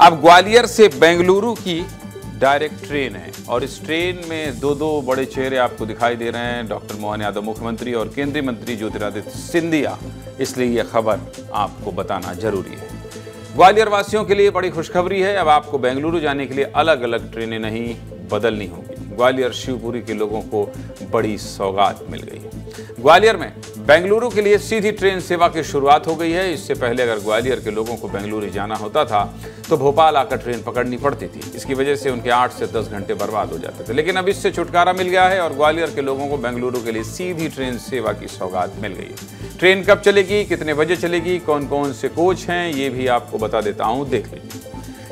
अब ग्वालियर से बेंगलुरु की डायरेक्ट ट्रेन है और इस ट्रेन में दो बड़े चेहरे आपको दिखाई दे रहे हैं, डॉक्टर मोहन यादव मुख्यमंत्री और केंद्रीय मंत्री ज्योतिरादित्य सिंधिया। इसलिए यह खबर आपको बताना जरूरी है। ग्वालियर वासियों के लिए बड़ी खुशखबरी है। अब आपको बेंगलुरु जाने के लिए अलग अलग ट्रेनें नहीं बदलनी होंगी। ग्वालियर शिवपुरी के लोगों को बड़ी सौगात मिल गई है। ग्वालियर में बेंगलुरु के लिए सीधी ट्रेन सेवा की शुरुआत हो गई है। इससे पहले अगर ग्वालियर के लोगों को बेंगलुरु जाना होता था तो भोपाल आकर ट्रेन पकड़नी पड़ती थी। इसकी वजह से उनके 8 से 10 घंटे बर्बाद हो जाते थे। लेकिन अब इससे छुटकारा मिल गया है और ग्वालियर के लोगों को बेंगलुरु के लिए सीधी ट्रेन सेवा की सौगात मिल गई है। ट्रेन कब चलेगी, कितने बजे चलेगी, कौन कौन से कोच हैं, ये भी आपको बता देता हूं, देख लीजिए।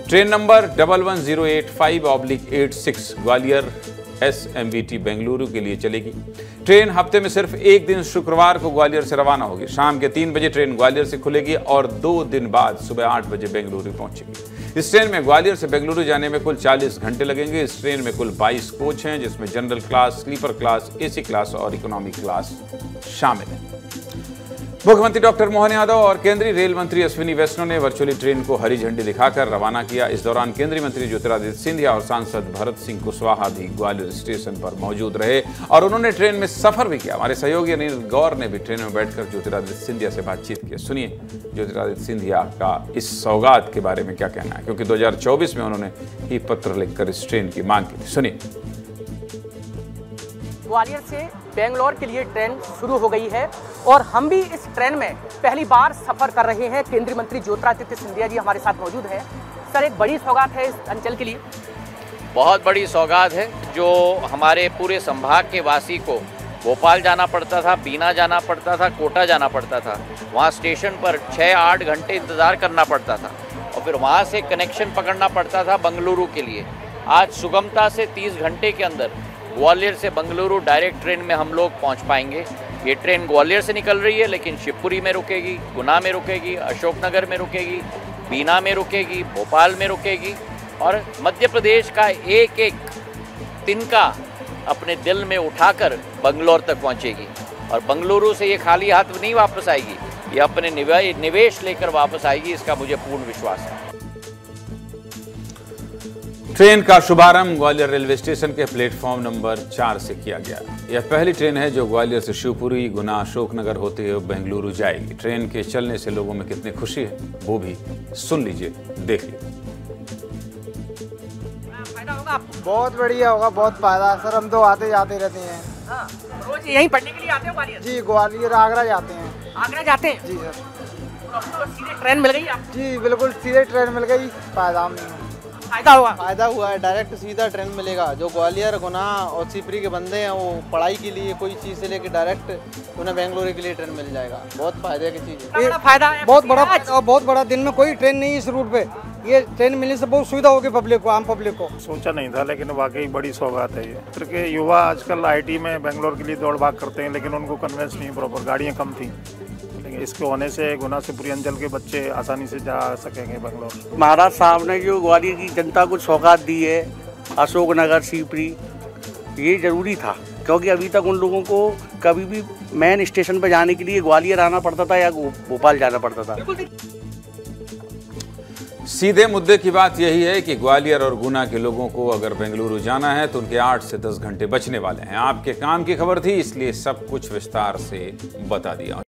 Train number 11085/86 Gwalior SMVT Bengaluru के लिए चलेगी। ट्रेन हफ्ते में सिर्फ एक दिन शुक्रवार को ग्वालियर से रवाना होगी। शाम के 3 बजे ट्रेन ग्वालियर से खुलेगी और 2 दिन बाद सुबह 8 बजे बेंगलुरु पहुंचेगी। इस ट्रेन में ग्वालियर से बेंगलुरु जाने में कुल 40 घंटे लगेंगे। इस ट्रेन में कुल 22 कोच हैं, जिसमें general class, sleeper class, AC class और इकोनॉमी क्लास शामिल है। मुख्यमंत्री डॉक्टर मोहन यादव और केंद्रीय रेल मंत्री अश्विनी वैष्णव ने वर्चुअली ट्रेन को हरी झंडी दिखाकर रवाना किया। इस दौरान केंद्रीय मंत्री ज्योतिरादित्य सिंधिया और सांसद भरत सिंह कुशवाहा भी ग्वालियर स्टेशन पर मौजूद रहे और उन्होंने ट्रेन में सफर भी किया। हमारे सहयोगी अनिल गौर ने भी ट्रेन में बैठकर ज्योतिरादित्य सिंधिया से बातचीत की। सुनिए ज्योतिरादित्य सिंधिया का इस सौगात के बारे में क्या कहना है, क्योंकि 2024 में उन्होंने ही पत्र लिखकर इस ट्रेन की मांग की। सुनिए। ग्वालियर से बेंगलोर के लिए ट्रेन शुरू हो गई है और हम भी इस ट्रेन में पहली बार सफर कर रहे हैं। केंद्रीय मंत्री ज्योतिरादित्य सिंधिया जी हमारे साथ मौजूद हैं। सर, एक बड़ी सौगात है इस अंचल के लिए। बहुत बड़ी सौगात है जो हमारे पूरे संभाग के वासी को भोपाल जाना पड़ता था, बीना जाना पड़ता था, कोटा जाना पड़ता था। वहाँ स्टेशन पर 6-8 घंटे इंतज़ार करना पड़ता था और फिर वहाँ से कनेक्शन पकड़ना पड़ता था बेंगलुरु के लिए। आज सुगमता से 30 घंटे के अंदर ग्वालियर से बेंगलुरु डायरेक्ट ट्रेन में हम लोग पहुंच पाएंगे। ये ट्रेन ग्वालियर से निकल रही है, लेकिन शिवपुरी में रुकेगी, गुना में रुकेगी, अशोकनगर में रुकेगी, बीना में रुकेगी, भोपाल में रुकेगी और मध्य प्रदेश का एक एक तिनका अपने दिल में उठाकर बेंगलोर तक पहुंचेगी। और बेंगलुरु से ये खाली हाथ नहीं वापस आएगी, ये अपने निवेश लेकर वापस आएगी, इसका मुझे पूर्ण विश्वास है। ट्रेन का शुभारंभ ग्वालियर रेलवे स्टेशन के प्लेटफॉर्म नंबर 4 से किया गया। यह पहली ट्रेन है जो ग्वालियर से शिवपुरी, गुना, अशोकनगर होते हुए बेंगलुरु जाएगी। ट्रेन के चलने से लोगों में कितनी खुशी है वो भी सुन लीजिए, देख लीजिए। फायदा होगा आपको? बहुत बढ़िया होगा, बहुत फायदा। सर, हम तो आते जाते रहते हैं। हाँ, रोज यहीं पढ़ने के लिए आते हो ग्वालियर? जी, ग्वालियर आगरा जाते हैं। आगरा जाते हैं? जी सर। तो अब तो सीधे ट्रेन मिल गई आपको? जी बिल्कुल, सीधे ट्रेन मिल गई। फायदा फायदा हुआ? फायदा हुआ है, डायरेक्ट सीधा ट्रेन मिलेगा। जो ग्वालियर, गुना और शिवपुरी के बंदे हैं वो पढ़ाई के लिए कोई चीज़ से लेकर डायरेक्ट उन्हें बेंगलुरु के लिए ट्रेन मिल जाएगा। बहुत फायदे की चीज़ है। बड़ा फायदा है, बहुत बड़ा। दिन में कोई ट्रेन नहीं इस रूट पे। ये ट्रेन मिलने से बहुत सुविधा होगी पब्लिक को, आम पब्लिक को। सोचा नहीं था, लेकिन वाकई बड़ी सौगात है ये। क्योंकि युवा आजकल IT में बेंगलोर के लिए दौड़ भाग करते हैं, लेकिन उनको कन्वेंस नहीं प्रॉपर, गाड़ियाँ कम थी। इसके होने से गुना से पूरी अंचल के बच्चे आसानी से जा सकेंगे बेंगलोर। महाराज साहब ने जो ग्वालियर की जनता को सौगात दी है, अशोकनगर, शिवपुरी, ये जरूरी था, क्योंकि अभी तक उन लोगों को कभी भी मेन स्टेशन पर जाने के लिए ग्वालियर आना पड़ता था या भोपाल जाना पड़ता था। सीधे मुद्दे की बात यही है कि ग्वालियर और गुना के लोगों को अगर बेंगलुरु जाना है तो उनके 8 से 10 घंटे बचने वाले हैं। आपके काम की खबर थी, इसलिए सब कुछ विस्तार से बता दिया।